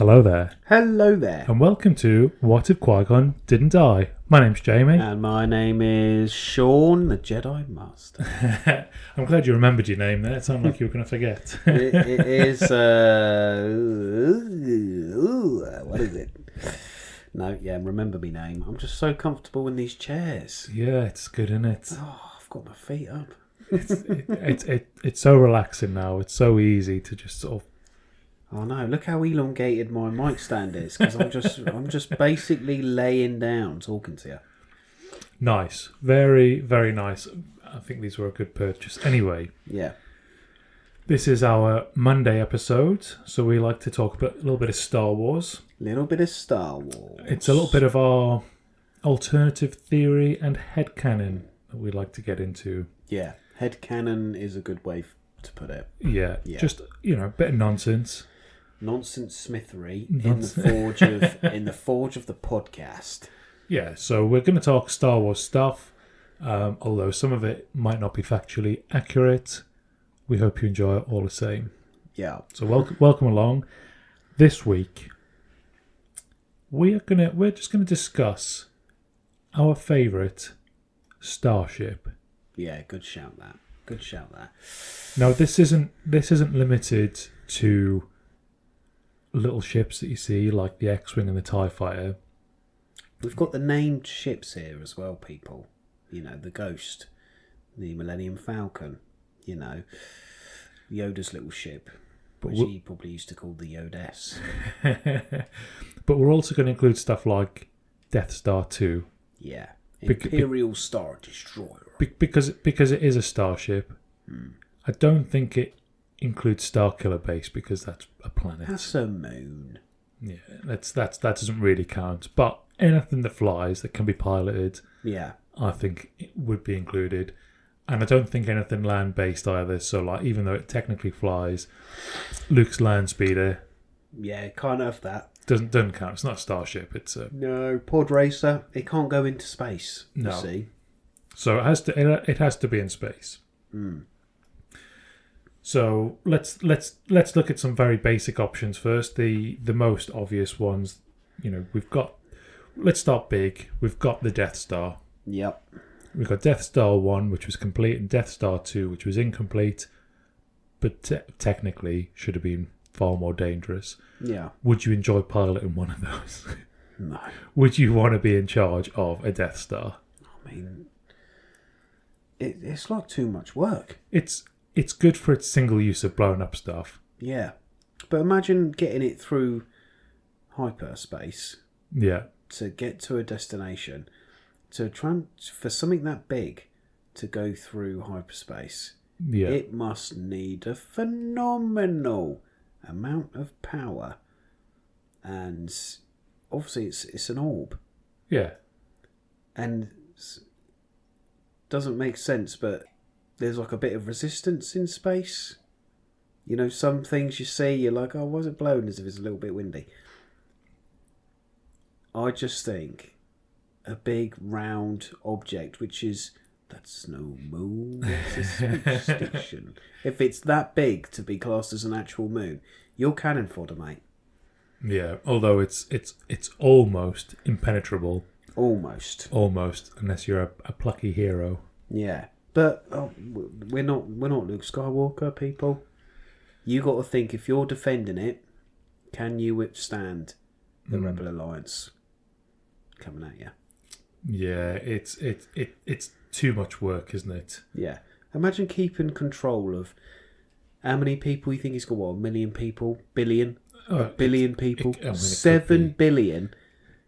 Hello there, Hello there. and welcome to What If Qui-Gon Didn't Die? My name's Jamie. And my name is Shaun, the Jedi Master. I'm glad you remembered your name there. It sounded like you were going to forget. it is, what is it? No, remember me name. I'm just so comfortable in these chairs. Yeah, it's good, isn't it? Oh, I've got my feet up. It's so relaxing now. It's so easy to just sort of... Oh no, look how elongated my mic stand is, because I'm just basically laying down talking to you. Nice. Very, very nice. I think these were a good purchase. Anyway. Yeah. This is our Monday episode, so we like to talk a little bit of Star Wars. Little bit of Star Wars. It's a little bit of our alternative theory and headcanon that we like to get into. Yeah, headcanon is a good way to put it. Yeah. Just, a bit of nonsense. Nonsense smithery in the forge of the podcast. Yeah, so we're going to talk Star Wars stuff, although some of it might not be factually accurate. We hope you enjoy it all the same. Yeah. So welcome along. This week, we're just going to discuss our favourite starship. Yeah, good shout that. Now, this isn't limited to little ships that you see, like the X-Wing and the TIE Fighter. We've got the named ships here as well, people. The Ghost, the Millennium Falcon, Yoda's little ship, which he probably used to call the Yodess. But we're also going to include stuff like Death Star 2. Yeah. Imperial Star Destroyer. Because it is a starship. I don't think it includes Starkiller Base because that's a planet. That's a moon. Yeah, that doesn't really count. But anything that flies that can be piloted, yeah, I think it would be included. And I don't think anything land based either. So like, even though it technically flies, Luke's land speeder, yeah, can't have that. Doesn't count. It's not a starship. It's a pod racer. It can't go into space. No. You see. So it has to be in space. So let's look at some very basic options first. The most obvious ones, let's start big. We've got the Death Star. Yep. We've got Death Star 1, which was complete, and Death Star 2, which was incomplete, but technically should have been far more dangerous. Yeah. Would you enjoy piloting one of those? No. Would you want to be in charge of a Death Star? I mean, it's like too much work. It's good for its single use of blowing up stuff. Yeah. But imagine getting it through hyperspace. Yeah. To get to a destination. For something that big to go through hyperspace. Yeah. It must need a phenomenal amount of power. And obviously it's an orb. Yeah. And doesn't make sense, but there's like a bit of resistance in space. Some things you see, you're like, oh, why is it blowing as if it's a little bit windy? I just think a big round object, that's no moon, it's a space station. If it's that big to be classed as an actual moon, you're cannon fodder, mate. Yeah, although it's almost impenetrable. Almost, unless you're a plucky hero. Yeah. But we're not Luke Skywalker, people. You got to think, if you're defending it, can you withstand the Rebel Alliance coming at you? Yeah, it's too much work, isn't it? Yeah. Imagine keeping control of how many people you think he's got. What, 1 million people? Billion? Billion people? 7 billion?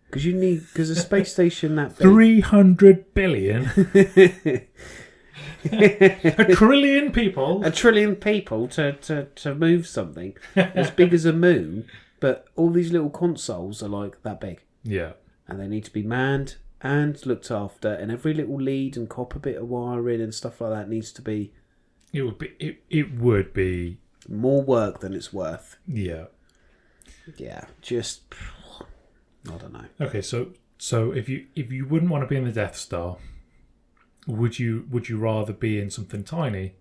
Because a space station that big. 300 billion? A trillion people to move something as big as a moon, but all these little consoles are like that big. Yeah. And they need to be manned and looked after, and every little lead and copper bit of wiring and stuff like that needs to be... It would be more work than it's worth. Yeah. Yeah, just... I don't know. Okay, so if you wouldn't want to be in the Death Star, would you rather be in something tiny,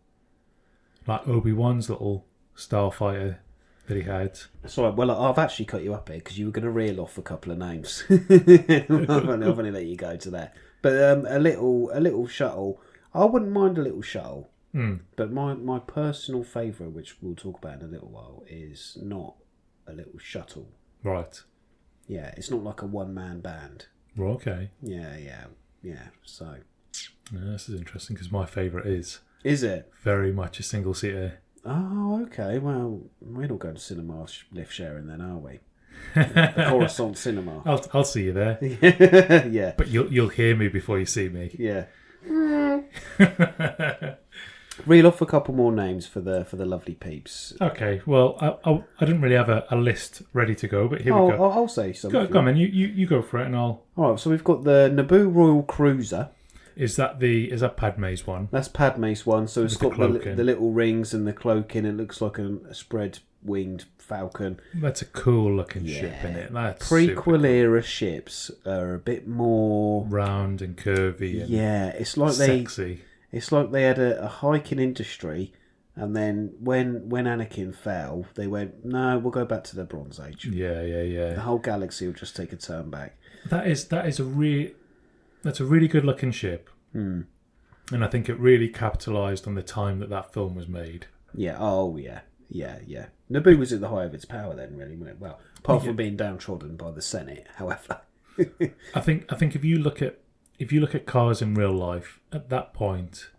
like Obi-Wan's little starfighter that he had. Sorry, well, I've actually cut you up here because you were going to reel off a couple of names. I've only let you go to that. But a little shuttle. I wouldn't mind a little shuttle. But my personal favourite, which we'll talk about in a little while, is not a little shuttle. Right. Yeah, it's not like a one-man band. Well, okay. Yeah. So. Yeah, this is interesting because my favourite is. Is it? Very much a single-seater. Oh, okay. Well, we're not going to cinema lift sharing then, are we? The Coruscant Cinema. I'll see you there. Yeah. But you'll hear me before you see me. Yeah. Reel off a couple more names for the lovely peeps. Okay. Well, I didn't really have a list ready to go, but here we go. I'll say something. Go on, man. You go for it, and I'll. All right. So we've got the Naboo Royal Cruiser. Is that Padme's one? That's Padme's one. So it's got the cloak little rings and the cloak in. It looks like a spread-winged falcon. That's a cool looking ship, isn't it? That's prequel era ships are a bit more round and curvy. And it's like sexy. It's like they had a hiking industry, and then when Anakin fell, they went, no, we'll go back to the Bronze Age. Yeah. The whole galaxy will just take a turn back. That's a really good looking ship, and I think it really capitalised on the time that film was made. Yeah. Oh yeah. Naboo was at the height of its power then, really, wasn't it? Well, apart from being downtrodden by the Senate, however. I think if you look at cars in real life at that point,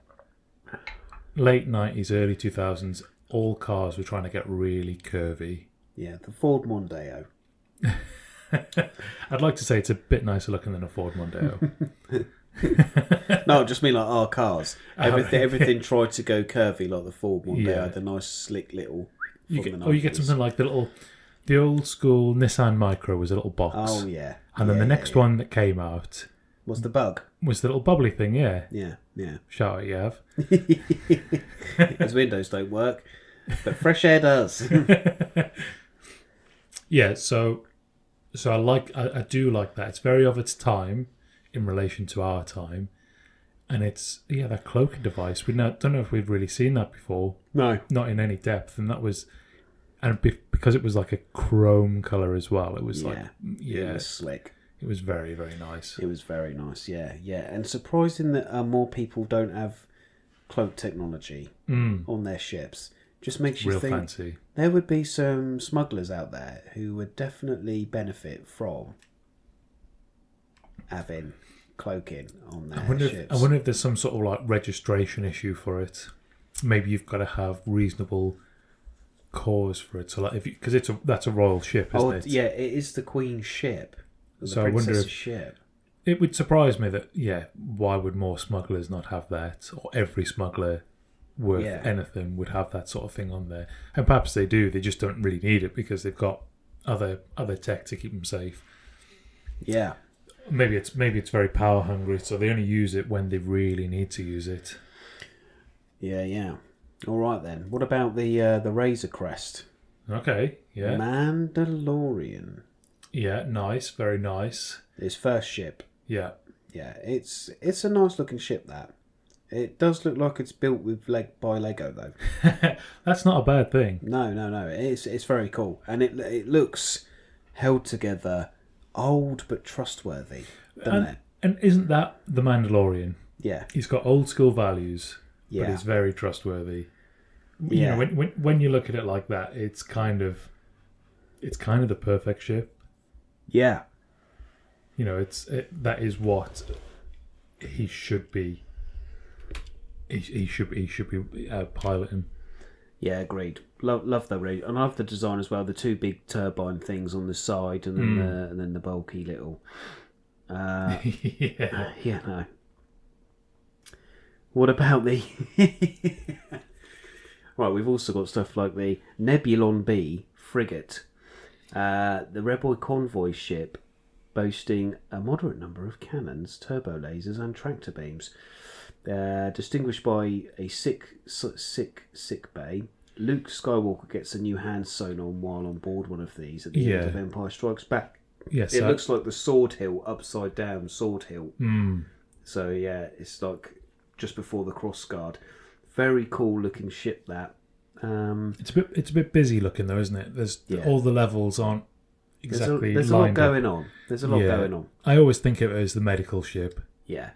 late 90s, early 2000s, all cars were trying to get really curvy. Yeah, the Ford Mondeo. I'd like to say it's a bit nicer looking than a Ford Mondeo. No, I just mean like our cars. Everything tried to go curvy like the Ford Mondeo, the nice slick little. You get something like the old school Nissan Micra was a little box. Oh yeah. And then the next one that came out was the Bug. Was the little bubbly thing, yeah. Yeah. Shout out, you have. His windows don't work, but fresh air does. Yeah, so I do like that. It's very of its time in relation to our time, and it's that cloaking device. We don't know if we've really seen that before. No, not in any depth, and that was, and because it was like a chrome color as well. It was it was slick. It was very, very nice. It was very nice. Yeah, and surprising that more people don't have cloak technology on their ships. Just makes you real think fancy. There would be some smugglers out there who would definitely benefit from having cloaking on their ships. I wonder if there's some sort of like registration issue for it. Maybe you've got to have reasonable cause for it. So like because that's a royal ship, isn't it? Yeah, it is the Queen's ship. So I wonder if ship. It would surprise me that why would more smugglers not have that, or every smuggler worth anything would have that sort of thing on there, and perhaps they do. They just don't really need it because they've got other tech to keep them safe. Yeah, maybe it's very power hungry, so they only use it when they really need to use it. Yeah. All right then. What about the Razor Crest? Okay. Yeah. Mandalorian. Yeah. Nice. Very nice. His first ship. Yeah. Yeah. It's a nice looking ship. That. It does look like it's built by Lego, though. That's not a bad thing. No. It's very cool, and it looks held together, old but trustworthy, doesn't it? And isn't that the Mandalorian? Yeah, he's got old school values, but he's very trustworthy. You know, when you look at it like that, it's kind of the perfect ship. Yeah, you know, that is what he should be. He should be piloting. Yeah, agreed. Love that really, and I love the design as well. The two big turbine things on the side, and then the bulky little. No. What about the? Right, we've also got stuff like the Nebulon B frigate, the Rebel convoy ship, boasting a moderate number of cannons, turbo lasers, and tractor beams. Distinguished by a sick bay. Luke Skywalker gets a new hand sewn on while on board one of these at the end of Empire Strikes Back. Yes, it looks like the sword hilt, upside down sword hilt. So it's like just before the cross guard. Very cool looking ship that. It's a bit busy looking though, isn't it? There's all the levels aren't exactly. There's a lot going on. There's a lot going on. I always think of it as the medical ship. Yeah.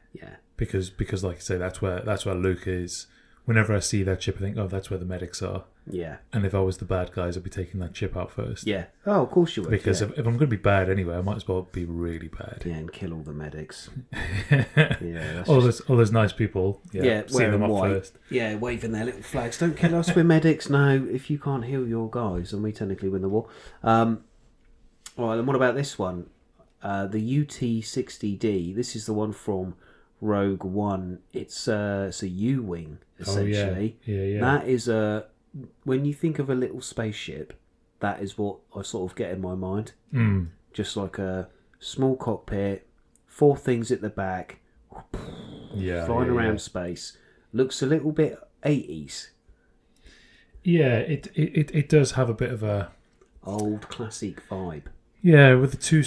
Because like I say, that's where Luke is. Whenever I see that ship, I think, oh, that's where the medics are. Yeah. And if I was the bad guys, I'd be taking that ship out first. Yeah. Oh, of course you would. Because if I'm going to be bad anyway, I might as well be really bad. Yeah, and kill all the medics. All those nice people. Yeah, see them off white. first. Yeah, waving their little flags. Don't kill us, we're medics. No, if you can't heal your guys, then we technically win the war. All right, then what about this one? The UT-60D. This is the one from Rogue One. It's a U-wing, essentially. Oh, yeah. That is when you think of a little spaceship, that is what I sort of get in my mind. Just like a small cockpit, 4 things at the back, flying around space. Looks a little bit 80s. Yeah, it does have a bit of a old classic vibe. Yeah, with the two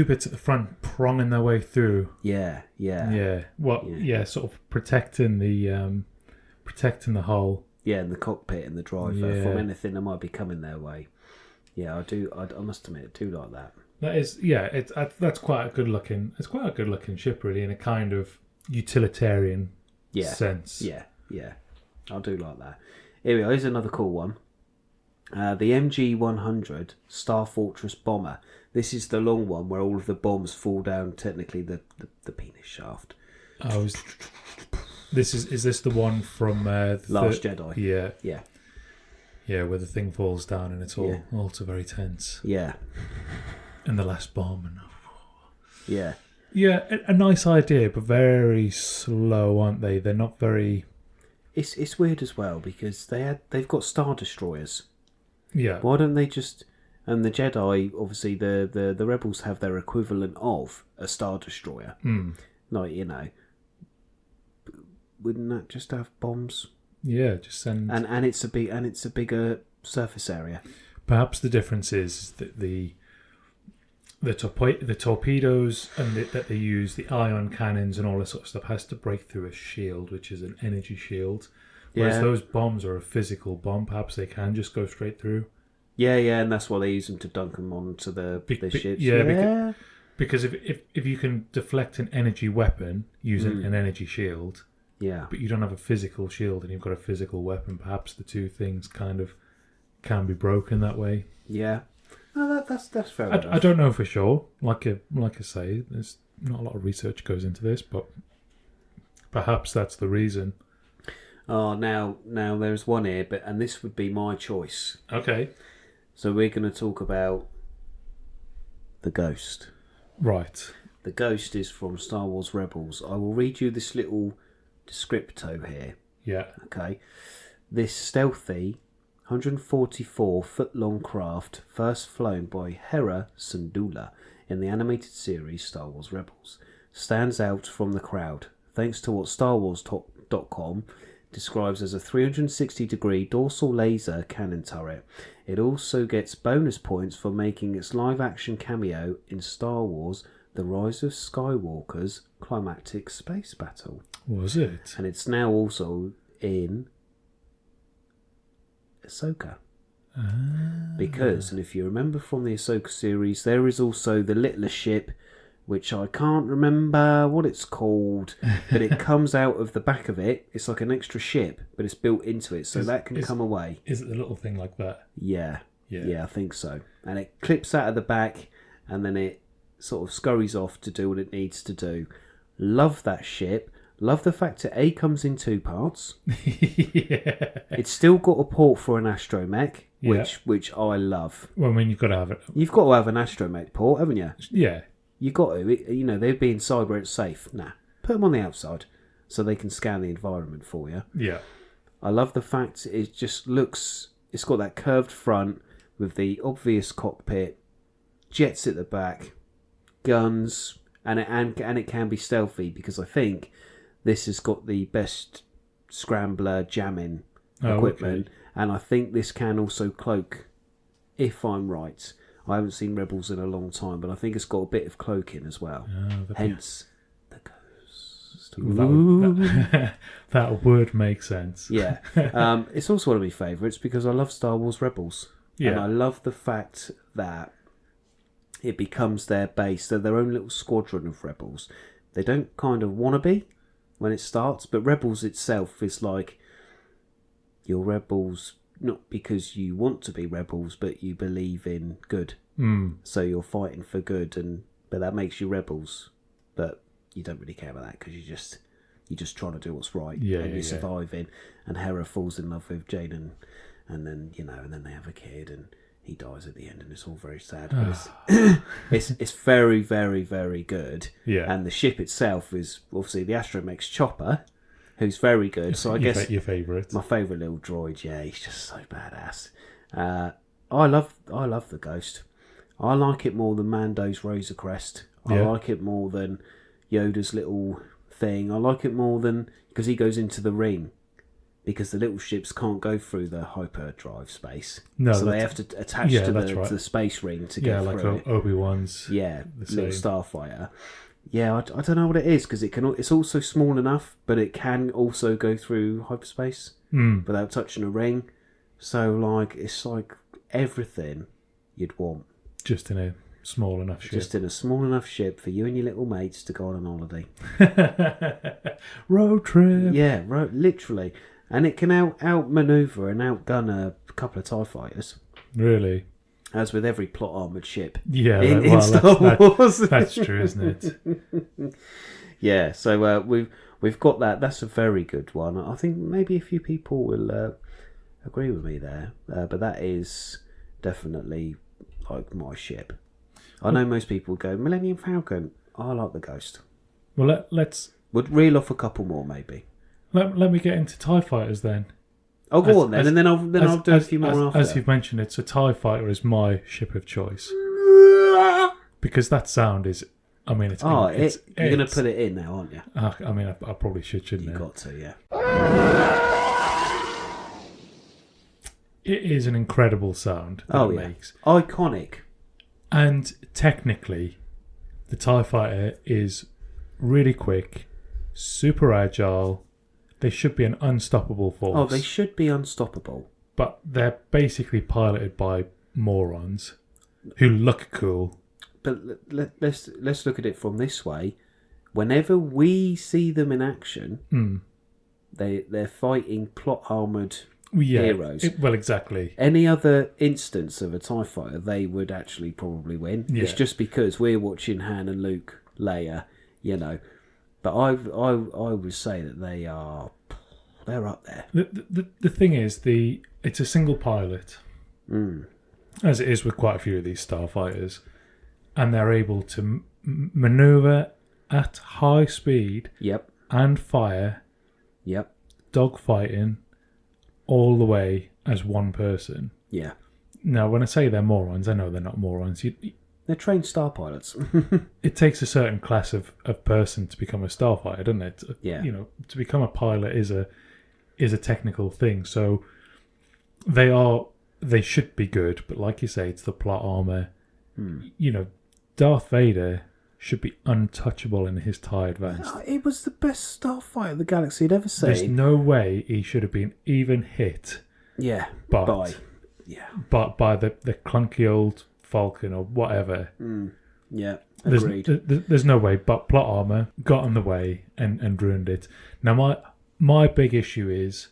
bits at the front pronging their way through. Yeah. Sort of protecting the hull. Yeah, and the cockpit and the driver from anything that might be coming their way. Yeah, I do. I must admit, I do like that. That is, that's quite a good looking. It's quite a good looking ship, really, in a kind of utilitarian sense. Yeah. I do like that. Here we go. Here's another cool one. The MG-100 Star Fortress bomber. This is the long one where all of the bombs fall down. Technically, the penis shaft. Oh, is this the one from Last Jedi? Yeah, where the thing falls down and it's all so very tense. Yeah. And the last bomb. Yeah. Yeah, a nice idea, but very slow, aren't they? They're not very. It's weird as well because they've got Star Destroyers. Yeah. Why don't they just? And the Jedi, obviously, the Rebels have their equivalent of a Star Destroyer. Like, wouldn't that just have bombs? Yeah, just send. And it's a bigger surface area. Perhaps the difference is that the torpedoes and that they use, the ion cannons and all this sort of stuff, has to break through a shield, which is an energy shield. Whereas those bombs are a physical bomb. Perhaps they can just go straight through. Yeah, and that's why they use them to dunk them onto the ships. Yeah, because if you can deflect an energy weapon using an energy shield, but you don't have a physical shield and you've got a physical weapon, perhaps the two things kind of can be broken that way. Yeah. No, that's fair enough. I don't know for sure. Like I say, there's not a lot of research goes into this, but perhaps that's the reason. Oh, now there's one here, and this would be my choice. Okay. So we're going to talk about the Ghost. Right. The Ghost is from Star Wars Rebels. I will read you this little descripto here. Yeah. Okay. This stealthy 144-foot-long craft, first flown by Hera Syndulla in the animated series Star Wars Rebels, stands out from the crowd thanks to what StarWars.com describes as a 360-degree dorsal laser cannon turret. It also gets bonus points for making its live-action cameo in Star Wars The Rise of Skywalker's climactic space battle. Was it? And it's now also in Ahsoka. Because, and if you remember from the Ahsoka series, there is also the littler ship, which I can't remember what it's called, but it comes out of the back of it. It's like an extra ship, but it's built into it, so that can come away. Is it the little thing like that? Yeah, I think so. And it clips out of the back, and then it sort of scurries off to do what it needs to do. Love that ship. Love the fact that A comes in 2 parts. It's still got a port for an astromech, which I love. Well, I mean, you've got to have it. You've got to have an astromech port, haven't you? Yeah. You've got to. They'd be inside where it's safe. Nah. Put them on the outside so they can scan the environment for you. Yeah. I love the fact it just looks... It's got that curved front with the obvious cockpit, jets at the back, guns, and it can be stealthy because I think this has got the best scrambler jamming equipment, and I think this can also cloak, if I'm right. I haven't seen Rebels in a long time, but I think it's got a bit of cloaking as well. Hence, the Ghost. ghost. That would make sense. Yeah. It's also one of my favourites because I love Star Wars Rebels. Yeah. And I love the fact that it becomes their base. They're their own little squadron of rebels. They don't kind of want to be when it starts, but Rebels itself is like, you're rebels not because you want to be rebels, but you believe in good. So you're fighting for good, but that makes you rebels. But you don't really care about that because you're just trying to do what's right. And you're surviving. And Hera falls in love with Jaden, and then and then they have a kid, and he dies at the end, and it's all very sad. But it's very, very, very good. Yeah. And the ship itself is obviously the Astromech's Chopper, who's very good. So I guess your favourite. My favourite little droid. Yeah, he's just so badass. I love the Ghost. I like it more than Mando's Razor Crest. I like it more than Yoda's little thing. I like it more than because he goes into the ring. Because the little ships can't go through the hyperdrive space. No, so they have to attach to the space ring to get through. Yeah, like Obi-Wan's. Yeah, little starfighter. Yeah, I don't know what it is because it's also small enough, but it can also go through hyperspace without touching a ring. So it's like everything you'd want. Just in a small enough ship. Just in a small enough ship for you and your little mates to go on an holiday. Road trip. Yeah, literally. And it can outmaneuver and outgun a couple of TIE fighters. Really? As with every plot armoured ship. Yeah, in Star Wars. That's true, isn't it? Yeah, so we've got that. That's a very good one. I think maybe a few people will agree with me there. But that is definitely like my ship. I know most people go, Millennium Falcon. I like the Ghost. Well, let's... We'll reel off a couple more, maybe. Let me get into TIE fighters then. Oh, go on then, and then I'll do a few more after. As you've mentioned, it's a TIE fighter is my ship of choice. Because that sound is... I mean, it's... you're going to put it in now, aren't you? I mean, I probably shouldn't You've got to, yeah. It is an incredible sound that it makes. Iconic. And technically, the TIE fighter is really quick, super agile. They should be an unstoppable force. Oh, they should be unstoppable. But they're basically piloted by morons who look cool. But let's look at it from this way. Whenever we see them in action, they're fighting plot armoured heroes. Well, exactly. Any other instance of a TIE fighter, they would actually probably win. Yeah. It's just because we're watching Han and Luke, Leia, But I would say that they're up there. The thing is, it's a single pilot, as it is with quite a few of these starfighters, and they're able to manoeuvre at high speed. Yep. And fire. Yep. Dogfighting all the way as one person. Yeah. Now, when I say they're morons, I know they're not morons. They're trained star pilots. It takes a certain class of person to become a starfighter, doesn't it? Yeah. To become a pilot is a technical thing. So they should be good, but like you say, it's the plot armor. Darth Vader should be untouchable in his TIE Advanced. It was the best starfighter the galaxy had ever seen. There's no way he should have been even hit. Yeah. But by the clunky old Falcon or whatever. Yeah, agreed. There's no way, but plot armor got in the way and ruined it. Now my big issue is,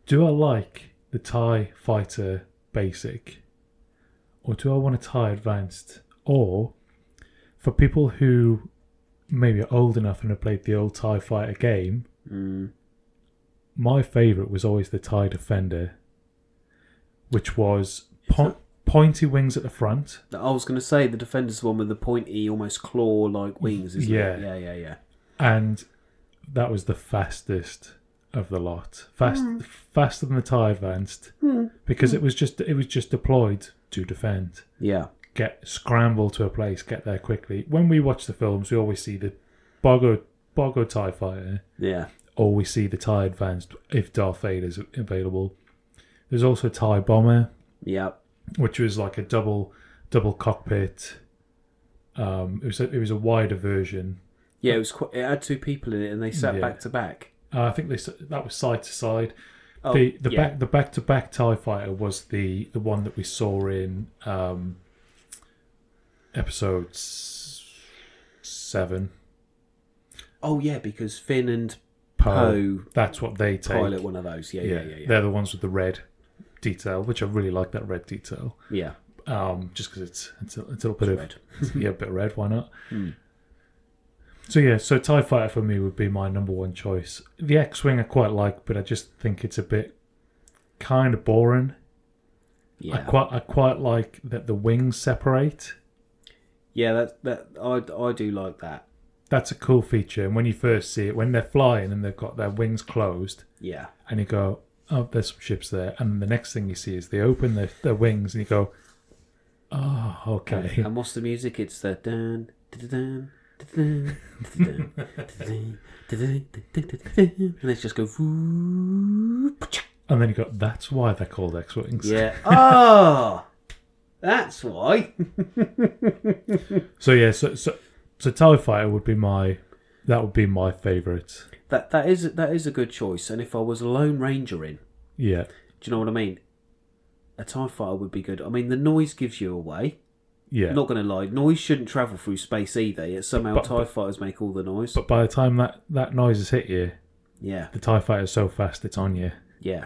do I like the TIE Fighter Basic, or do I want a TIE Advanced? Or for people who maybe are old enough and have played the old TIE Fighter game, my favourite was always the TIE Defender, which was pointy wings at the front. I was going to say the Defender's the one with the pointy, almost claw-like wings, isn't it? Yeah. And that was the fastest of the lot. Faster than the TIE Advanced, because it was just deployed to defend. Yeah. Get scramble to a place, get there quickly. When we watch the films, we always see the Bogo TIE Fighter. Yeah. Or we see the TIE Advanced if Darth Vader's available. There's also TIE Bomber. Yeah. Which was like a double cockpit. It was a wider version Yeah, it had two people in it, and they sat back to back. I think that was side to side. Oh, the back to back TIE fighter was the one that we saw in episode 7. Oh yeah, because Finn and Poe. That's what they take. Pilot one of those. Yeah. They're the ones with the red detail, which I really like that red detail. Yeah. Just because it's a little bit of red. a bit of red. Why not? So TIE fighter for me would be my number one choice. The X-wing I quite like, but I just think it's a bit kind of boring. Yeah. I quite like that the wings separate. Yeah, I do like that. That's a cool feature. And when you first see it, when they're flying and they've got their wings closed, yeah, and you go, oh, there's some ships there, and the next thing you see is they open their wings, and you go, oh, okay. And what's the music? It's the dun dun dun. And let's just go. And then you got. That's why they're called X-wings. Yeah. Oh, that's why. So TIE fighter would be my favourite. That is a good choice. And if I was a Lone Ranger in, do you know what I mean? A TIE fighter would be good. I mean, the noise gives you away. Yeah. Not going to lie, noise shouldn't travel through space either. Yet somehow TIE fighters make all the noise. But by the time that noise has hit you, yeah, the TIE fighter's so fast it's on you. Yeah.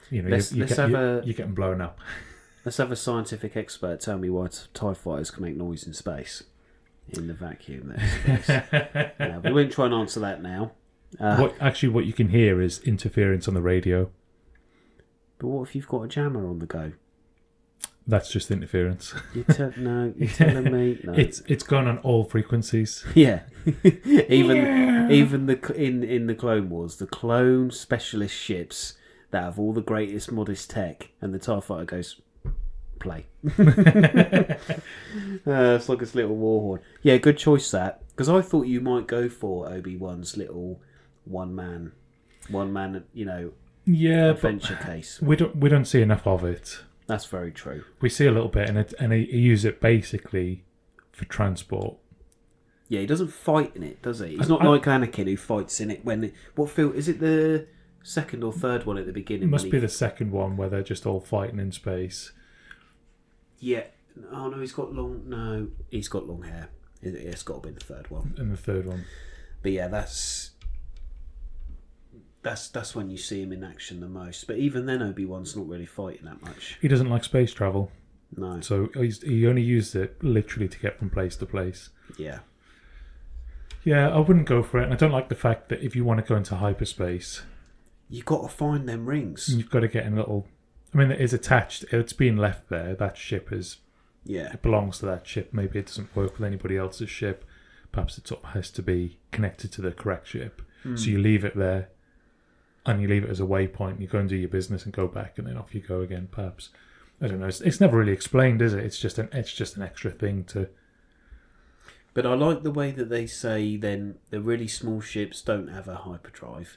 You know, you're getting blown up. Let's have a scientific expert tell me why TIE fighters can make noise in space. In the vacuum, that's space. Yeah, we won't try and answer that now. What you can hear is interference on the radio. But what if you've got a jammer on the go? That's just interference. You're telling me no. It's gone on all frequencies. Yeah, even in the Clone Wars, the clone specialist ships that have all the greatest modest tech, and the TIE fighter goes play. It's like this little war horn. Yeah, good choice that, because I thought you might go for Obi-Wan's little one man, adventure case. We don't see enough of it. That's very true. We see a little bit, and he use it basically for transport. Yeah, he doesn't fight in it, does he? He's not like Anakin, who fights in it is it the second or third one at the beginning? It must be the second one where they're just all fighting in space. Yeah. Oh no, he's got long hair. It's got to be the third one. In the third one. But yeah, that's when you see him in action the most. But even then, Obi-Wan's not really fighting that much. He doesn't like space travel. No. So he only used it literally to get from place to place. Yeah. Yeah, I wouldn't go for it. And I don't like the fact that if you want to go into hyperspace, you've got to find them rings. You've got to get in a little... I mean, it is attached. It's being left there. That ship is... Yeah. It belongs to that ship. Maybe it doesn't work with anybody else's ship. Perhaps it sort of has to be connected to the correct ship. So you leave it there, and you leave it as a waypoint. You go and do your business and go back, and then off you go again. Perhaps, I don't know. It's never really explained, is it? It's just an extra thing to. But I like the way that they say then the really small ships don't have a hyperdrive.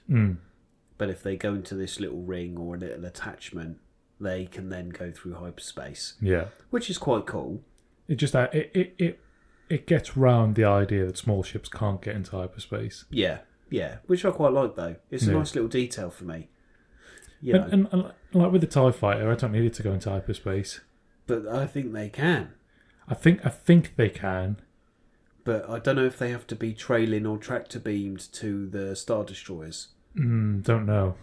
But if they go into this little ring or a little attachment, they can then go through hyperspace. Yeah, which is quite cool. It just it gets round the idea that small ships can't get into hyperspace. Yeah, which I quite like though. It's a nice little detail for me. And like with the TIE fighter, I don't need it to go into hyperspace. But I think they can. I think they can. But I don't know if they have to be trailing or tractor beamed to the Star Destroyers. Don't know.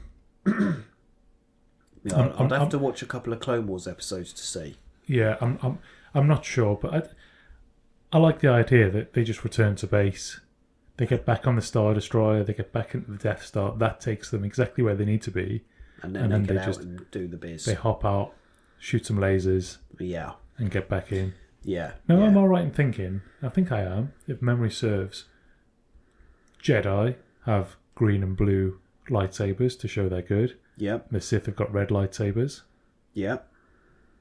I'd have to watch a couple of Clone Wars episodes to see. Yeah, I'm not sure, but I like the idea that they just return to base. They get back on the Star Destroyer, they get back into the Death Star. That takes them exactly where they need to be. And then they get out and do the biz. They hop out, shoot some lasers, and get back in. Yeah. No, I'm all right in thinking. I think I am, if memory serves. Jedi have green and blue lightsabers to show they're good. Yep. The Sith have got red lightsabers. Yep.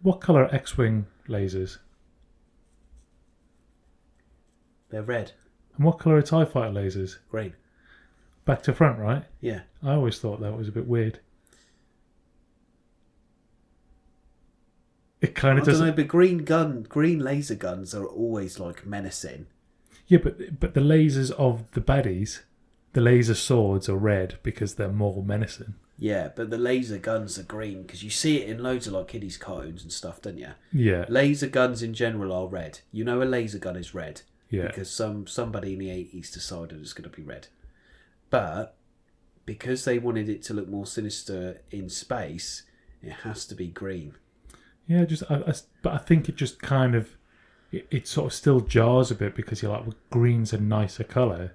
What colour are X-Wing lasers? They're red. And what colour are TIE fighter lasers? Green. Back to front, right? Yeah. I always thought that was a bit weird. It kind of doesn't... I don't know, but green laser guns are always like menacing. Yeah, but the lasers of the baddies, the laser swords are red because they're more menacing. Yeah, but the laser guns are green because you see it in loads of like kiddies cartoons and stuff, don't you? Yeah. Laser guns in general are red. You know a laser gun is red because somebody in the 80s decided it's going to be red. But because they wanted it to look more sinister in space, it has to be green. Yeah, but I think it just kind of it sort of still jars a bit because you're like, well, green's a nicer colour.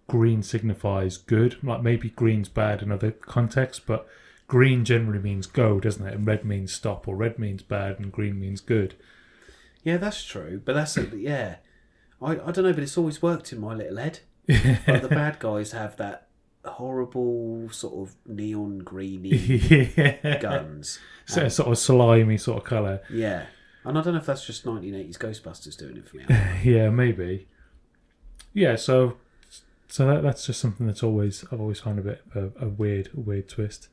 Green signifies good. Like maybe green's bad in other contexts, but green generally means go, doesn't it? And red means stop, or red means bad and green means good. Yeah, that's true. But that's yeah. I don't know, but it's always worked in my little head. Like the bad guys have that horrible sort of neon greeny guns. So sort of slimy sort of colour. Yeah. And I don't know if that's just 1980s Ghostbusters doing it for me. Yeah, maybe. Yeah, so that's just something that's I've always found a bit of a weird twist.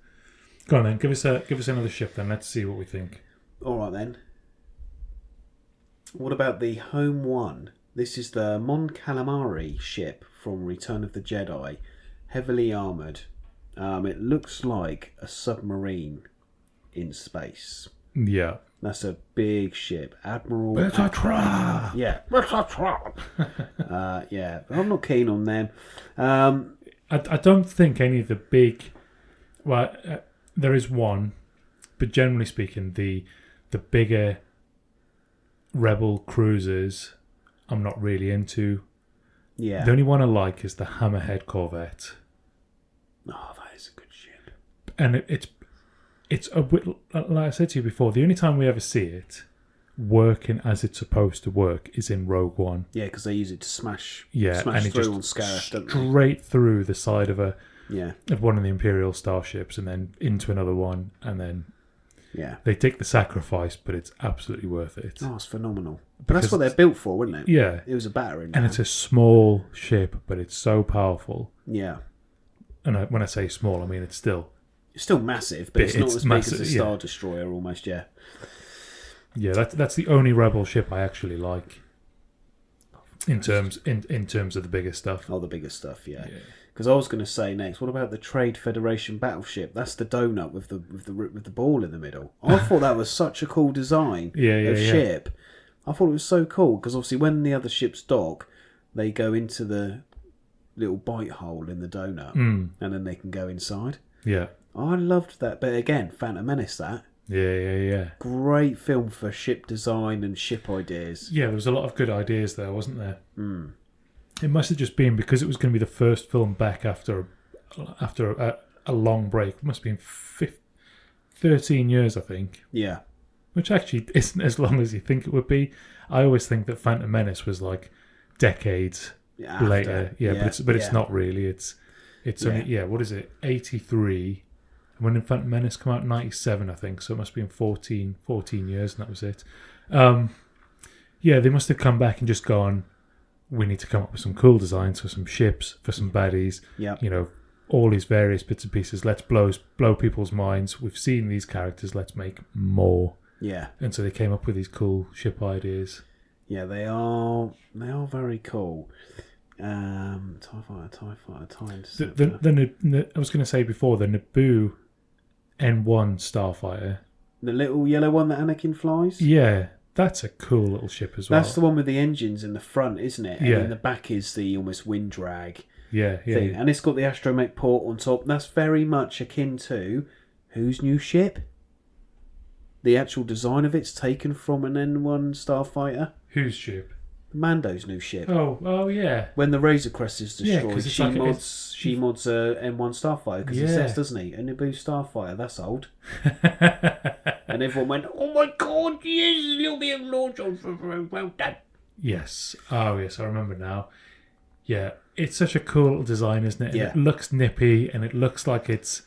Go on then, give us another ship then. Let's see what we think. All right then. What about the Home One? This is the Mon Calamari ship from Return of the Jedi, heavily armoured. It looks like a submarine in space. Yeah. That's a big ship. Admiral... It's a trap! Yeah. It's a trap! Yeah, I'm not keen on them. I don't think any of the big... Well, there is one, but generally speaking, the bigger Rebel cruisers I'm not really into. Yeah. The only one I like is the Hammerhead Corvette. Oh, that is a good ship. And it's like I said to you before, the only time we ever see it working as it's supposed to work is in Rogue One. Yeah, because they use it to smash and through on Scarif, don't they? Straight through the side of one of the Imperial starships and then into another one, and then they take the sacrifice, but it's absolutely worth it. Oh, it's phenomenal. But that's what they're built for, wasn't it? Yeah. It was a battering. And it's a small ship, but it's so powerful. Yeah. And when I say small, I mean it's still massive, but it's not as massive, big as a Star Destroyer almost, yeah. Yeah, that's the only Rebel ship I actually like. In terms of the bigger stuff. Oh, the bigger stuff, yeah. Because I was going to say next, what about the Trade Federation battleship? That's the donut with the ball in the middle. I thought that was such a cool design of ship. I thought it was so cool because obviously when the other ships dock, they go into the little bite hole in the donut, and then they can go inside. Yeah, I loved that. But again, Phantom Menace, that. Yeah. Great film for ship design and ship ideas. Yeah, there was a lot of good ideas there, wasn't there? It must have just been because it was going to be the first film back after a long break. It must have been 13 years, I think. Yeah. Which actually isn't as long as you think it would be. I always think that Phantom Menace was like decades later. But it's not really. It's only, what is it, 83. And when did Phantom Menace come out? 97, I think. So it must have been 14 years, and that was it. They must have come back and just gone, we need to come up with some cool designs for some ships, for some baddies. Yeah. All these various bits and pieces. Let's blow people's minds. We've seen these characters. Let's make more. Yeah. And so they came up with these cool ship ideas. Yeah, they are very cool. TIE Fighter. I was going to say before, the Naboo N1 Starfighter. The little yellow one that Anakin flies? Yeah, that's a cool little ship as well. That's the one with the engines in the front, isn't it? And in the back is the almost wind drag thing. Yeah. And it's got the astromech port on top. That's very much akin to whose new ship? The actual design of it's taken from an N1 Starfighter. Whose ship? Mando's new ship. Oh yeah. When the Razor Crest is destroyed, she like mods a N1 Starfighter because he says, doesn't he? A Naboo Starfighter, that's old. And everyone went, oh my god, yes, a little bit of launch on, well done. Yes. Oh yes, I remember now. Yeah, it's such a cool design, isn't it? And it looks nippy, and it looks like it's...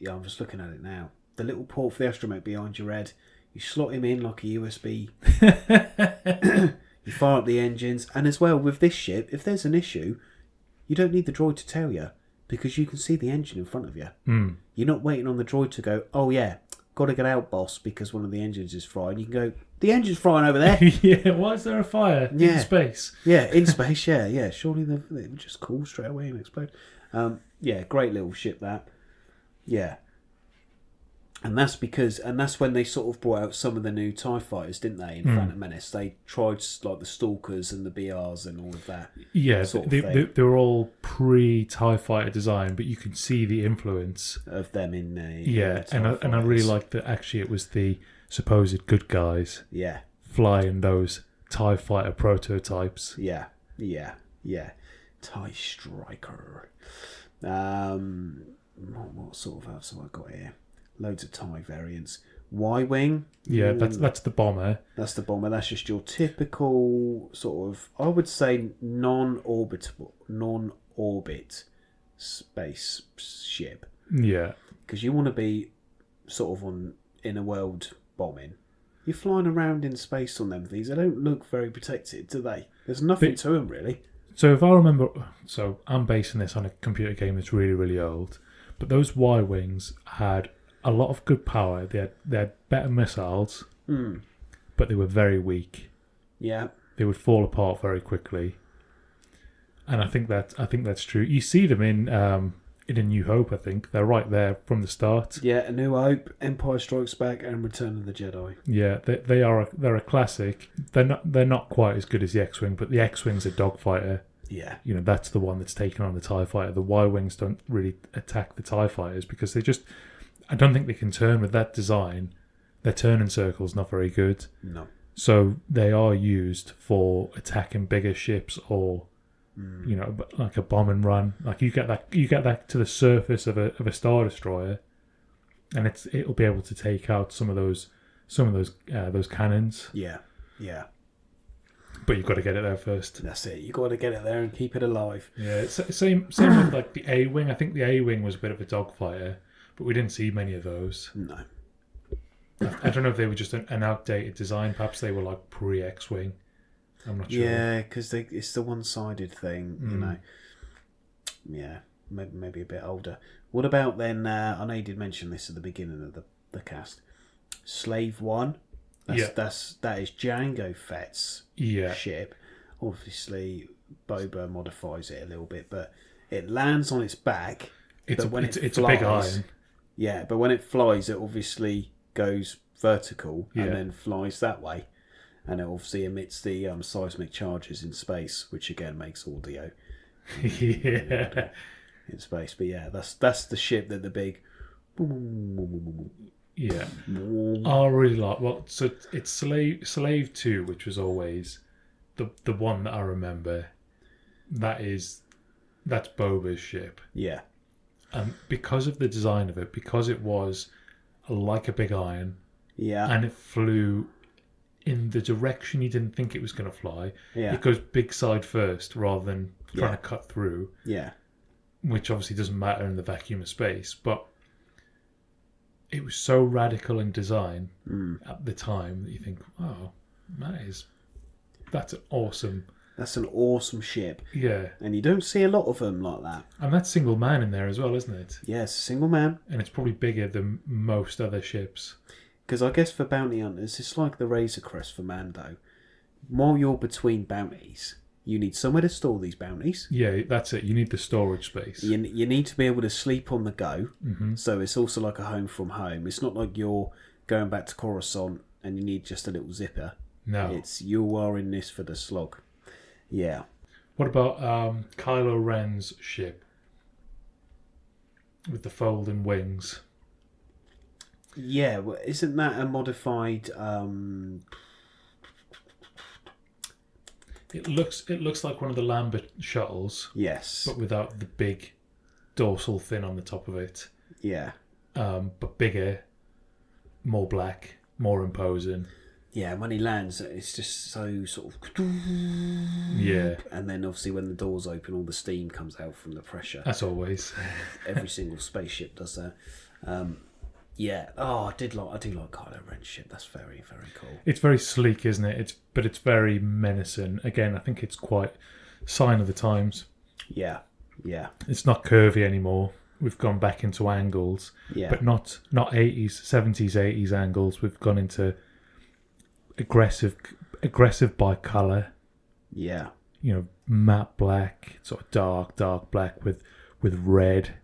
I'm just looking at it now. The little port for the astromech behind your head. You slot him in like a USB. You fire up the engines. And as well, with this ship, if there's an issue, you don't need the droid to tell you because you can see the engine in front of you. You're not waiting on the droid to go, oh yeah, got to get out, boss, because one of the engines is fried. You can go, the engine's frying over there. Yeah, why is there a fire in space? Yeah, in space, yeah. Surely they would just cool straight away and explode. Yeah, great little ship that. Yeah. And that's when they sort of brought out some of the new TIE fighters, didn't they, in Phantom Menace? They tried, like, the Stalkers and the BRs and all of that. Yeah, they were all pre-TIE fighter design, but you can see the influence of them in and I really like that actually it was the supposed good guys flying those TIE fighter prototypes. Yeah. TIE Striker. What sort of else have I got here? Loads of TIE variants. Y-Wing. Yeah, that's the bomber. That's the bomber. That's just your typical sort of, I would say, non-orbit space ship. Yeah. Because you want to be sort of on inner world bombing. You're flying around in space on them things. They don't look very protected, do they? There's nothing to them, really. So if I remember, so I'm basing this on a computer game that's really, really old, but those Y-Wings had a lot of good power. They had better missiles, but they were very weak. Yeah, they would fall apart very quickly, and I think that's true. You see them in A New Hope. I think they're right there from the start. Yeah, A New Hope, Empire Strikes Back, and Return of the Jedi. Yeah, they're a classic. They're not quite as good as the X-Wing, but the X-Wing's a dogfighter. Yeah, that's the one that's taken on the TIE fighter. The Y-Wings don't really attack the TIE fighters because they just. I don't think they can turn with that design. Their turning circle's not very good. No. So they are used for attacking bigger ships or, like a bomb and run. Like you get that to the surface of a Star Destroyer, and it'll be able to take out some of those cannons. Yeah. But you've got to get it there first. That's it. You've got to get it there and keep it alive. Yeah. Same with like the A-Wing. I think the A-Wing was a bit of a dogfighter. But we didn't see many of those. No. I don't know if they were just an outdated design. Perhaps they were like pre-X-Wing. I'm not sure. Yeah, because it's the one-sided thing, Yeah, maybe a bit older. What about then, I know you did mention this at the beginning of the cast, Slave One. That is Jango Fett's ship. Obviously, Boba modifies it a little bit, but it lands on its back. It's a big iron. Yeah, but when it flies, it obviously goes vertical and then flies that way. And it obviously emits the seismic charges in space, which again makes audio in space. But yeah, that's the ship that the big... Yeah. I really like... Well, so it's Slave 2, which was always the one that I remember. That's Boba's ship. Yeah. And because of the design of it, because it was like a big iron, and it flew in the direction you didn't think it was going to fly, it goes big side first rather than trying to cut through. Yeah, which obviously doesn't matter in the vacuum of space, but it was so radical in design at the time that you think, "Oh, that's awesome." That's an awesome ship. Yeah. And you don't see a lot of them like that. And that's single man in there as well, isn't it? Yeah, it's a single man. And it's probably bigger than most other ships. Because I guess for bounty hunters, it's like the Razor Crest for Mando. While you're between bounties, you need somewhere to store these bounties. Yeah, that's it. You need the storage space. You need to be able to sleep on the go. Mm-hmm. So it's also like a home from home. It's not like you're going back to Coruscant and you need just a little zipper. No. It's you are in this for the slog. Yeah. What about Kylo Ren's ship with the folding wings? Yeah, well, isn't that a modified? It looks like one of the Lambert shuttles. Yes, but without the big dorsal fin on the top of it. Yeah. But bigger, more black, more imposing. Yeah, when he lands, it's just so sort of... Yeah. And then obviously when the doors open, all the steam comes out from the pressure. As always. Every single spaceship does that. Yeah. Oh, I do like Kylo Ren's ship. That's very, very cool. It's very sleek, isn't it? But it's very menacing. Again, I think it's quite sign of the times. Yeah. Yeah. It's not curvy anymore, we've gone back into angles, Yeah. but not 80s, 70s, 80s angles. We've gone into aggressive by colour. Yeah. You know, matte black, sort of dark black with red.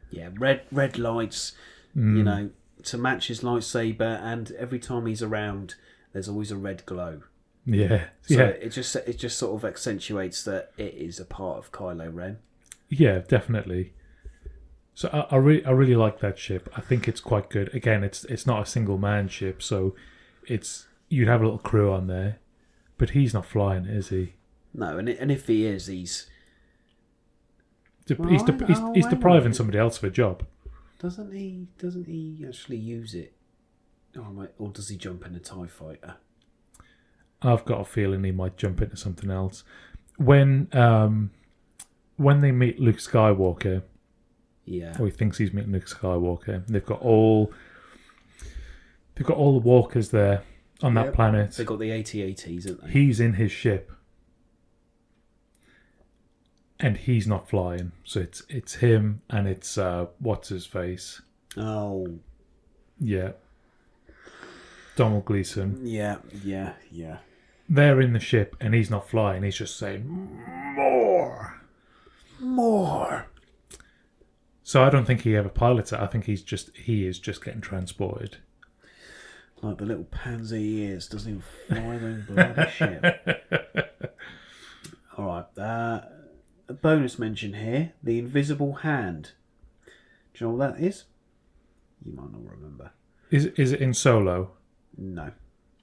Yeah, red lights, you know, to match his lightsaber, and every time he's around, there's always a red glow. Yeah, So yeah, it just sort of accentuates that it is a part of Kylo Ren. yeah, definitely. So I really like that ship. I think it's quite good. Again, it's not a single man ship, so you'd have a little crew on there, but he's not flying, is he? No, and if he is, he's depriving somebody else of a job. Doesn't he actually use it? Or does he jump in a TIE fighter? I've got a feeling he might jump into something else. When they meet Luke Skywalker, yeah, or he thinks he's meeting Luke Skywalker, they've got all the walkers there on that planet. They've got the AT-ATs, haven't they? He's in his ship, and he's not flying. So it's him, and it's what's his face? Oh, yeah, Donald Gleason. Yeah. They're in the ship, and he's not flying. He's just saying more. So I don't think he ever pilots it. I think he is just getting transported. Like the little pansy he is, doesn't even fly their own bloody ship. All right. A bonus mention here: the invisible hand. Do you know what that is? You might not remember. Is it in Solo? No.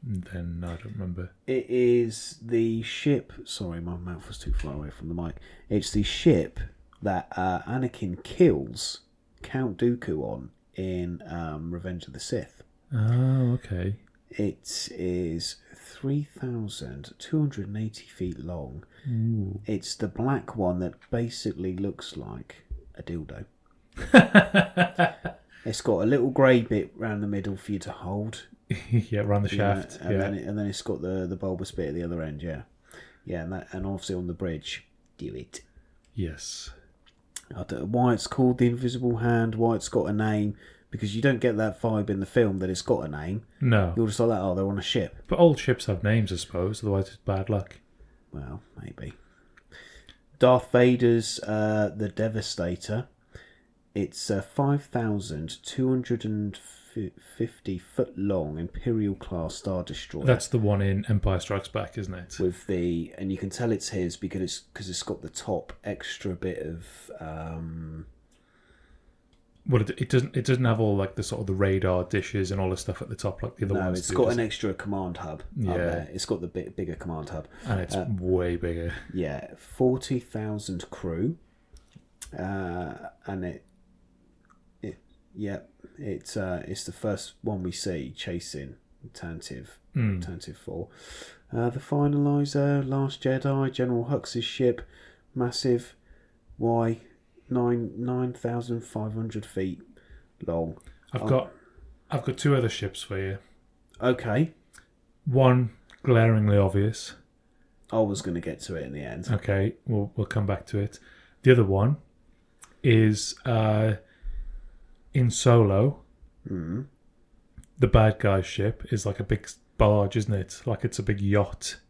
Then I don't remember. It is the ship. Sorry, my mouth was too far away from the mic. It's the ship that Anakin kills Count Dooku on in Revenge of the Sith. Oh, okay. It is 3,280 feet long. Ooh. It's the black one that basically looks like a dildo. It's got a little grey bit round the middle for you to hold. Yeah, around the shaft. And then it's got the bulbous bit at the other end. Yeah, and obviously on the bridge. Do it. Yes. I don't know why it's called the Invisible Hand. Why it's got a name. Because you don't get that vibe in the film that it's got a name. No. You're just like that, they're on a ship. But old ships have names, I suppose, otherwise it's bad luck. Well, maybe. Darth Vader's The Devastator. It's a 5,250 foot long Imperial class Star Destroyer. That's the one in Empire Strikes Back, isn't it? And you can tell it's his because it's got the top extra bit of. Well, it doesn't have all like the sort of the radar dishes and all the stuff at the top like the other ones. No, it's got an extra command hub. Yeah, up there. It's got the bigger command hub, and it's way bigger. Yeah, 40,000 crew, and it's the first one we see chasing Tantive 4. The Finalizer, Last Jedi, General Hux's ship, massive, 9,500 feet long. I've got two other ships for you. Okay. One glaringly obvious. I was going to get to it in the end. Okay, we'll come back to it. The other one is in Solo. Mm. The bad guy's ship is like a big barge, isn't it? Like it's a big yacht.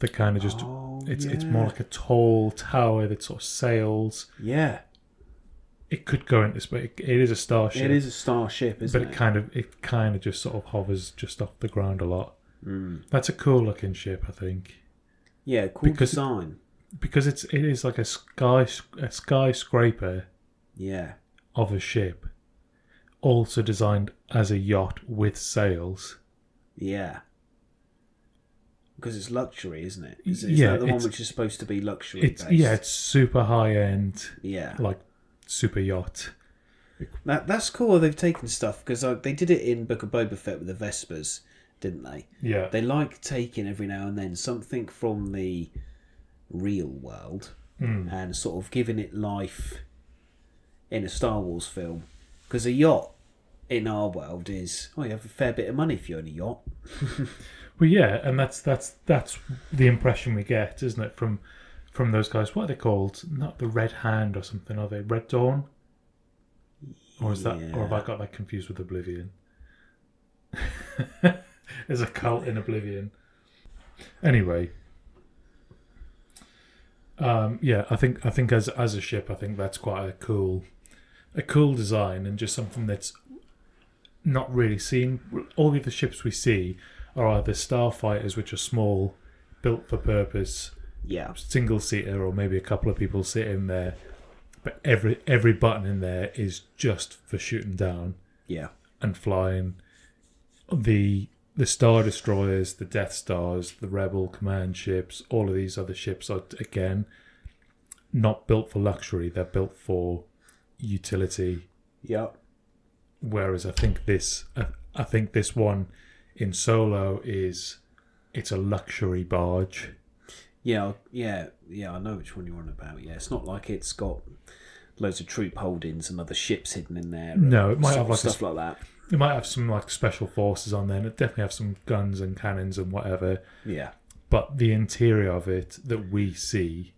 That kind of just it's more like a tall tower that sort of sails. Yeah. It could go into space. It is a starship. It is a starship, isn't it? But it kind of just sort of hovers just off the ground a lot. Mm. That's a cool looking ship, I think. Yeah, cool design. Because it is like a skyscraper. Yeah. Of a ship, also designed as a yacht with sails. Yeah. Because it's luxury, isn't it? Is that the one which is supposed to be luxury based? Yeah, it's super high end. Yeah. Like super yacht. That's cool. They've taken stuff because they did it in Book of Boba Fett with the Vespers, didn't they? Yeah. They like taking every now and then something from the real world and sort of giving it life in a Star Wars film. Because a yacht in our world is, you have a fair bit of money if you own a yacht. Well, yeah, and that's the impression we get, isn't it, from those guys? What are they called? Not the Red Hand or something, are they? Red Dawn? Or is that, or have I got that confused with Oblivion? There's a cult in Oblivion. Anyway, I think as a ship, I think that's quite a cool design, and just something that's not really seen. All of the ships we see are either starfighters, which are small, built for purpose, single seater, or maybe a couple of people sit in there. But every button in there is just for shooting down, and flying. The Star Destroyers, the Death Stars, the Rebel command ships, all of these other ships are, again, not built for luxury. They're built for utility. Yep. Whereas I think this one in Solo it's a luxury barge. Yeah, I know which one you're on about. Yeah, it's not like it's got loads of troop holdings and other ships hidden in there. No, it might have like stuff like that. It might have some like special forces on there, and it definitely have some guns and cannons and whatever. Yeah. But the interior of it that we see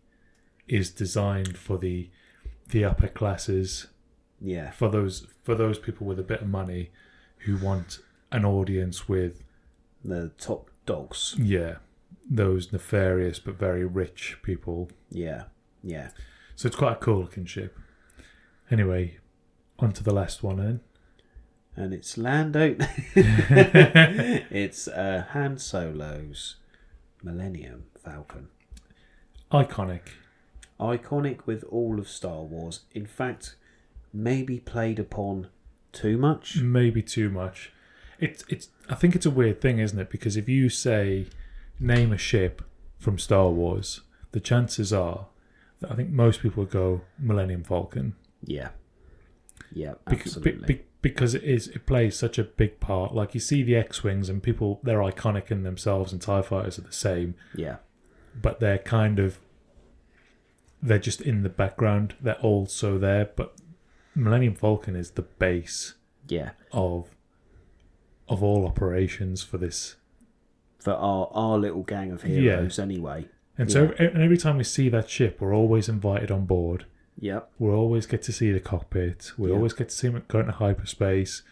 is designed for the upper classes. Yeah. For those people with a bit of money who want an audience with the top dogs. Yeah. Those nefarious but very rich people. Yeah. So it's quite a cool looking ship. Anyway, on to the last one then. And it's Lando. It's Han Solo's Millennium Falcon. Iconic with all of Star Wars. In fact, maybe played upon too much. Maybe too much. I think it's a weird thing, isn't it? Because if you say name a ship from Star Wars, the chances are that I think most people would go Millennium Falcon. Yeah, absolutely. Because it plays such a big part. Like, you see the X-Wings and people, they're iconic in themselves, and TIE Fighters are the same. Yeah. But they're just in the background. They're also there. But Millennium Falcon is the base of all operations for this. For our little gang of heroes, anyway. And so every time we see that ship, we're always invited on board. Yep. We always get to see the cockpit. We always get to see them going to hyperspace.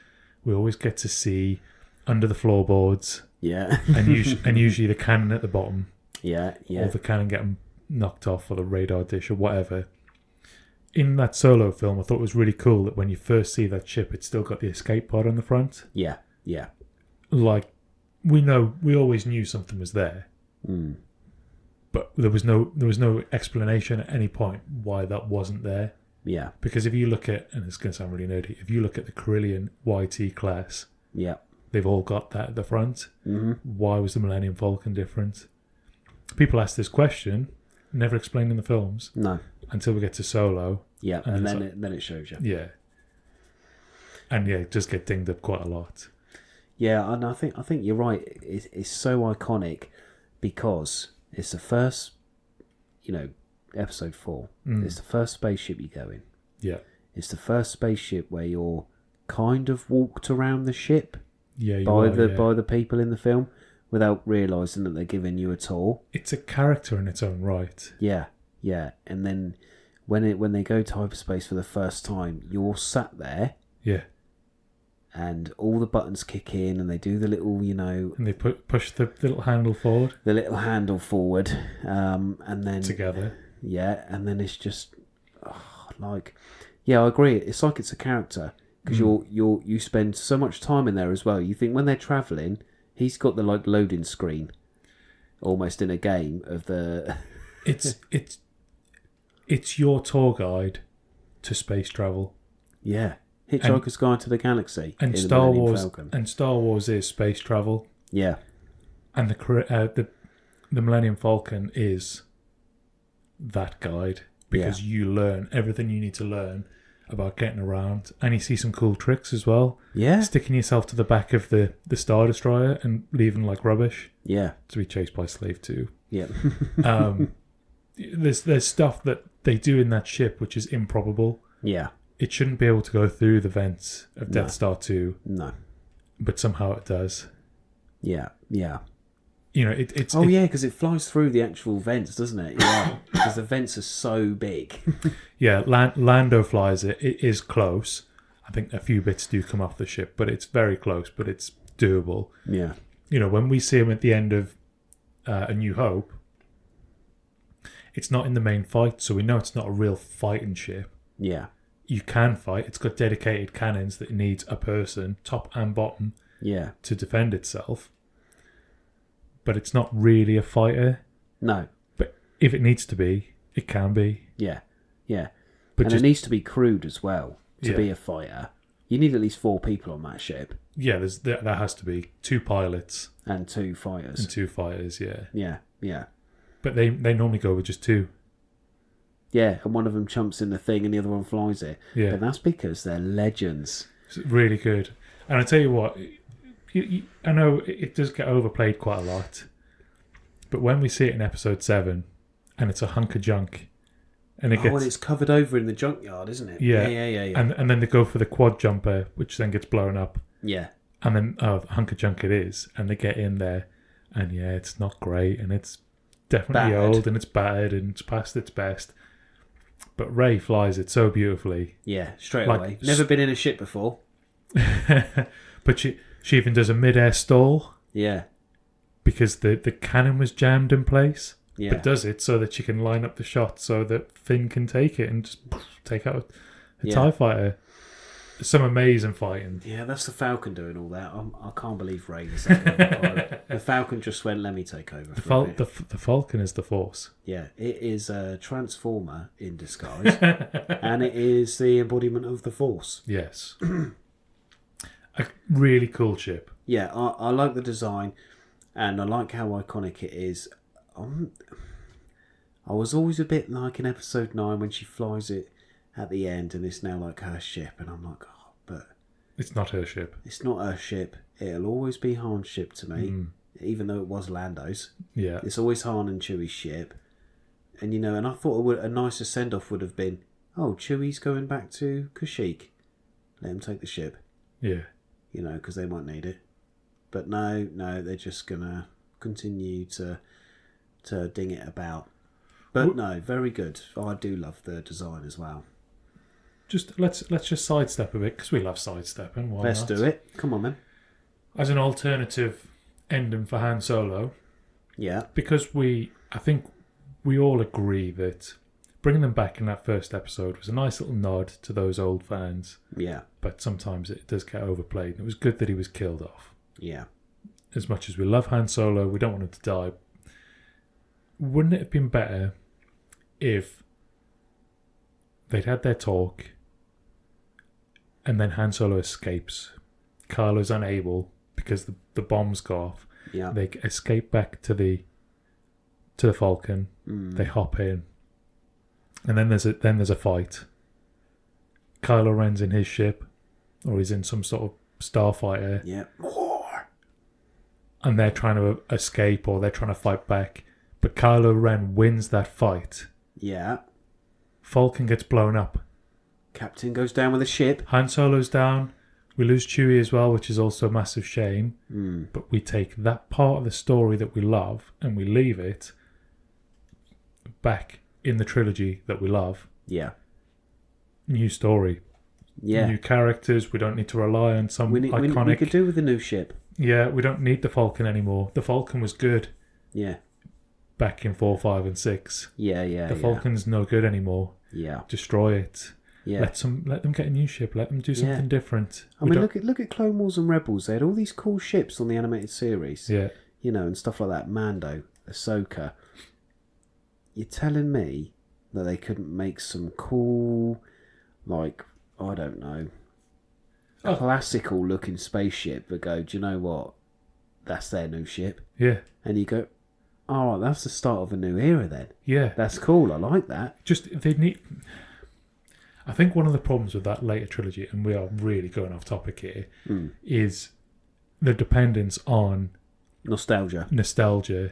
We always get to see under the floorboards. Yeah. and usually the cannon at the bottom. Yeah. Or the cannon getting knocked off, or the radar dish, or whatever. In that Solo film, I thought it was really cool that when you first see that ship, it's still got the escape pod on the front. Yeah. Like, we always knew something was there. But there was no explanation at any point why that wasn't there. Yeah. Because if you look at, and it's going to sound really nerdy, if you look at the Corellian YT class, they've all got that at the front. Mm-hmm. Why was the Millennium Falcon different? People ask this question, never explained in the films. No. Until we get to Solo. Yeah, and then it shows you. Yeah. And it does get dinged up quite a lot. Yeah, and I think you're right. It's so iconic because it's the first, episode 4. It's the first spaceship you go in. Yeah. It's the first spaceship where you're kind of walked around the ship by the people in the film without realising that they're giving you a tour. It's a character in its own right. Yeah. And then when they go to hyperspace for the first time, you're sat there. Yeah. And all the buttons kick in, and they do the little, And they push the little handle forward. And then together. Yeah, and then it's just I agree. It's like it's a character because you spend so much time in there as well. You think when they're travelling, he's got the loading screen, almost in a game of the. It's your tour guide to space travel. Yeah. Hitchhiker's Guide to the Galaxy. And Star Wars is space travel. Yeah. And the Millennium Falcon is that guide, because you learn everything you need to learn about getting around, and you see some cool tricks as well. Yeah. Sticking yourself to the back of the Star Destroyer and leaving like rubbish. Yeah. To be chased by Slave 2. Yeah. There's stuff that they do in that ship which is improbable. Yeah. It shouldn't be able to go through the vents of Death Star 2. No. But somehow it does. Yeah. It's... because it flies through the actual vents, doesn't it? Yeah. Because the vents are so big. Yeah, Lando flies it. It is close. I think a few bits do come off the ship, but it's very close, but it's doable. Yeah. You know, when we see him at the end of A New Hope, it's not in the main fight, so we know it's not a real fighting ship. Yeah. You can fight. It's got dedicated cannons that it needs a person, top and bottom, to defend itself. But it's not really a fighter. No. But if it needs to be, it can be. Yeah. Yeah. But and just, it needs to be crewed as well to be a fighter. You need at least 4 people on that ship. Yeah, there has to be 2 pilots. And 2 fighters. And 2 fighters, yeah. Yeah, yeah. But they normally go with just 2. Yeah, and one of them jumps in the thing and the other one flies it. Yeah. But that's because they're legends. It's really good. And I tell you what, I know it does get overplayed quite a lot, but when we see it in episode 7, and it's a hunk of junk, and it gets... and it's covered over in the junkyard, isn't it? Yeah. Yeah. And then they go for the quad jumper, which then gets blown up. Yeah. And then, a hunk of junk it is, and they get in there, and yeah, it's not great, and it's definitely old, and it's battered, and it's past its best. But Rey flies it so beautifully. Yeah, straight away. Never been in a ship before. But she even does a mid-air stall. Yeah. Because the cannon was jammed in place. Yeah. But does it so that she can line up the shot so that Finn can take it and just take out a TIE fighter. Some amazing fighting. Yeah, that's the Falcon doing all that. I can't believe Rey was that. The Falcon just went, let me take over. The Falcon is the Force. Yeah, it is a transformer in disguise. And it is the embodiment of the Force. Yes. A really cool ship. Yeah, I like the design and I like how iconic it is. I was always a bit like in episode 9 when she flies it at the end and it's now like her ship, and I'm like, oh, but it's not her ship. It's not her ship. It'll always be Han's ship to me, even though it was Lando's. Yeah, it's always Han and Chewie's ship, and and I thought a nicer send off would have been, oh, Chewie's going back to Kashyyyk, let him take the ship. Yeah, because they might need it. But no, they're just gonna continue to ding it about. But no, very good. I do love the design as well. Just let's just sidestep a bit because we love sidestepping. Why Let's not? do it. Come on then. As an alternative ending for Han Solo. Yeah. Because I think we all agree that bringing them back in that first episode was a nice little nod to those old fans. Yeah. But sometimes it does get overplayed. And it was good that he was killed off. Yeah. As much as we love Han Solo, we don't want him to die. Wouldn't it have been better if they'd had their talk and then Han Solo escapes? Kylo's unable because the bombs go off. Yeah. They escape back to the Falcon. They hop in, and then there's a fight. Kylo Ren's in his ship, or he's in some sort of starfighter. Yeah. More. And they're trying to escape, or they're trying to fight back. But Kylo Ren wins that fight. Yeah. Falcon gets blown up. Captain goes down with the ship. Han Solo's down. We lose Chewie as well, which is also a massive shame. But we take that part of the story that we love and we leave it back in the trilogy that we love. Yeah. New story. Yeah. New characters. We don't need to rely on some iconic... We could do with a new ship. Yeah, we don't need the Falcon anymore. The Falcon was good. Yeah. Back in 4, 5 and 6. Yeah. The Falcon's no good anymore. Yeah. Destroy it. Yeah. Let them get a new ship. Let them do something different. I mean, look at Clone Wars and Rebels. They had all these cool ships on the animated series. Yeah. And stuff like that. Mando, Ahsoka. You're telling me that they couldn't make some cool, like, I don't know, classical looking spaceship that go, do you know what? That's their new ship. Yeah. And you go, all right, that's the start of a new era then. Yeah. That's cool. I like that. Just, they need... I think one of the problems with that later trilogy, and we are really going off topic here, is the dependence on nostalgia.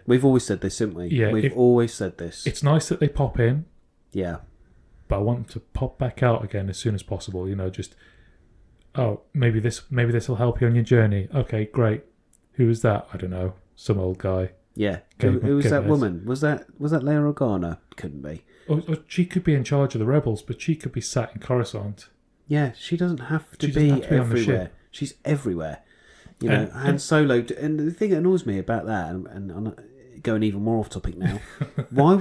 We've always said this, haven't we? Yeah, We've always said this. It's nice that they pop in. Yeah. But I want them to pop back out again as soon as possible. Just, oh, maybe this will help you on your journey. Okay, great. Who is that? I don't know. Some old guy. Yeah. Who was that woman? Was that Leia Organa? Couldn't be. Or she could be in charge of the rebels, but she could be sat in Coruscant. Yeah, she doesn't have to She doesn't be have to be on the everywhere. ship. She's everywhere. You know, Han Solo. And the thing that annoys me about that, and I'm going even more off topic now. Why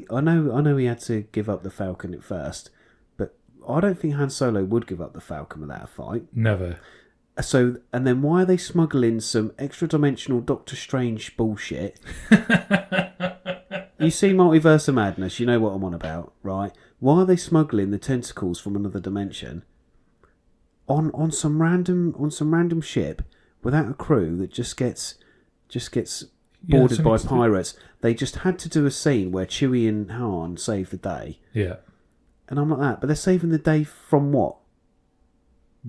I know he had to give up the Falcon at first, but I don't think Han Solo would give up the Falcon without a fight. Never. So, and then why are they smuggling some extra-dimensional Doctor Strange bullshit? You see Multiverse of Madness, you know what I'm on about, right? Why are they smuggling the tentacles from another dimension on some random ship without a crew that just gets boarded by pirates? They just had to do a scene where Chewie and Han save the day. Yeah. And I'm like that, but they're saving the day from what?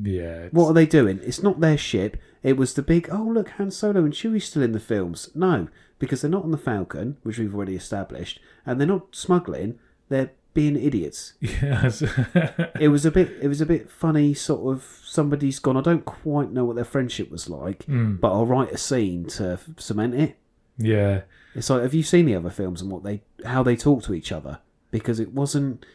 Yeah. What are they doing? It's not their ship. It was the big, oh look, Han Solo and Chewie's still in the films. No, because they're not on the Falcon, which we've already established, and they're not smuggling. They're being idiots. Yes. It was a bit funny, sort of. Somebody's gone. I don't quite know what their friendship was like, but I'll write a scene to cement it. Yeah. It's like, have you seen the other films and how they talk to each other? Because it wasn't.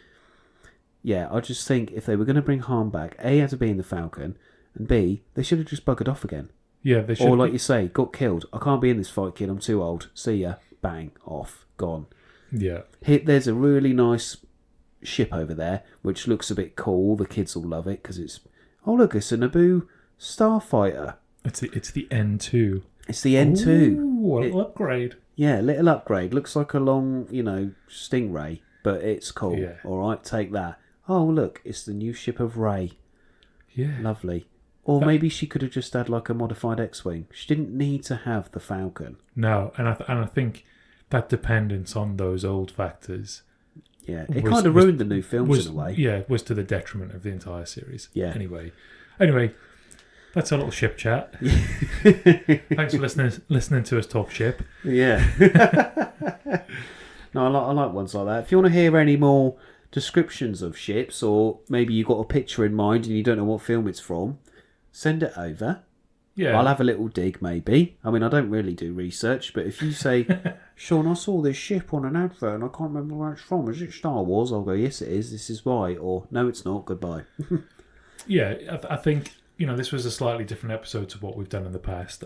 Yeah, I just think if they were going to bring Han back, A, had to be in the Falcon, and B, they should have just buggered off again. Yeah, they should. Or like you say, got killed. I can't be in this fight, kid. I'm too old. See ya. Bang. Off. Gone. Yeah. There's a really nice ship over there, which looks a bit cool. The kids will love it because it's... Oh, look, it's a Naboo starfighter. It's the N2. It's the N2. Ooh, a little upgrade. Yeah, little upgrade. Looks like a long, stingray, but it's cool. Yeah. All right, take that. Oh, look, it's the new ship of Rey. Yeah. Lovely. Or maybe she could have just had like a modified X-Wing. She didn't need to have the Falcon. No, and I think that dependence on those old factors... Yeah, it kind of ruined the new films in a way. Yeah, was to the detriment of the entire series. Yeah. Anyway, that's a little ship chat. Thanks for listening to us talk ship. Yeah. No, I like ones like that. If you want to hear any more descriptions of ships, or maybe you've got a picture in mind and you don't know what film it's from, send it over. Yeah. I'll have a little dig, maybe. I mean, I don't really do research, but if you say, Sean, I saw this ship on an advert and I can't remember where it's from. Is it Star Wars? I'll go, yes, it is. This is why. Or, no, it's not. Goodbye. Yeah, I think, this was a slightly different episode to what we've done in the past.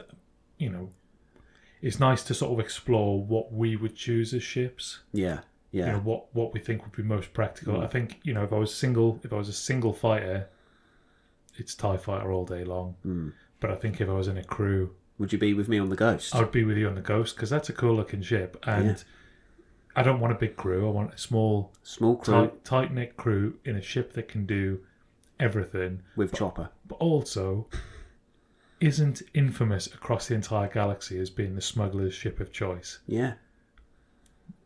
It's nice to sort of explore what we would choose as ships. Yeah, yeah. What we think would be most practical. I think, if I was a single fighter, it's TIE fighter all day long. But I think if I was in a crew... Would you be with me on the Ghost? I would be with you on the Ghost, because that's a cool looking ship. And I don't want a big crew. I want a small crew. Tight-knit crew in a ship that can do everything. With Chopper. But also isn't infamous across the entire galaxy as being the smuggler's ship of choice. Yeah.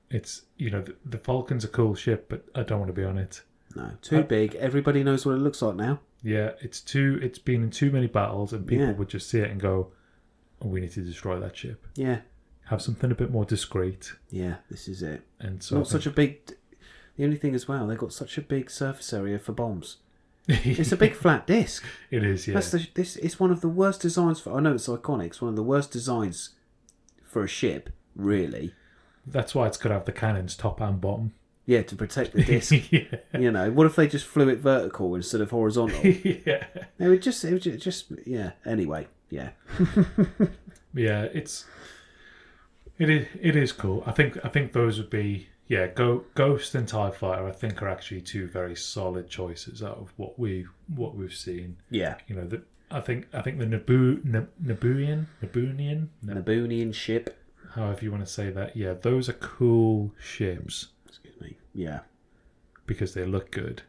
It's, the Falcon's a cool ship, but I don't want to be on it. No, too big. Everybody knows what it looks like now. Yeah, it's been in too many battles, and people would just see it and go, oh, we need to destroy that ship. Yeah. Have something a bit more discreet. Yeah, this is it. And so such a big... The only thing as well, they've got such a big surface area for bombs. It's a big flat disc. It is, yeah. It's one of the worst designs for... I know it's iconic. It's one of the worst designs for a ship, really. That's why it's got to have the cannons top and bottom. Yeah, to protect the disc. Yeah. What if they just flew it vertical instead of horizontal? Yeah. It would just, yeah. Anyway, yeah. Yeah, it is cool. I think those would be, Ghost and TIE Fighter. I think are actually two very solid choices out of what we've seen. Yeah. I think the Nabooian ship. However you want to say that. Yeah, those are cool ships. Excuse me. Yeah. Because they look good.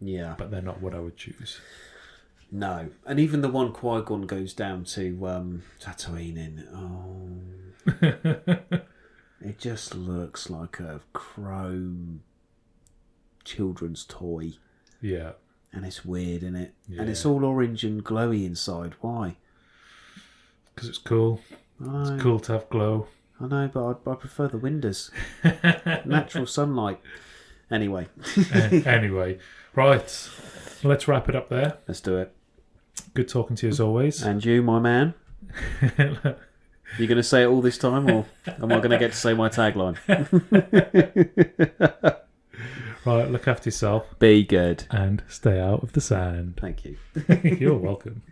Yeah. But they're not what I would choose. No. And even the one Qui-Gon goes down to Tatooine in. Oh. It just looks like a chrome children's toy. Yeah. And it's weird, isn't it? Yeah. And it's all orange and glowy inside. Why? Because it's cool. It's cool to have glow. I know, but I prefer the windows. Natural sunlight. Anyway. Anyway. Right. Let's wrap it up there. Let's do it. Good talking to you as always. And you, my man. You going to say it all this time, or am I going to get to say my tagline? Right, look after yourself. Be good. And stay out of the sand. Thank you. You're welcome.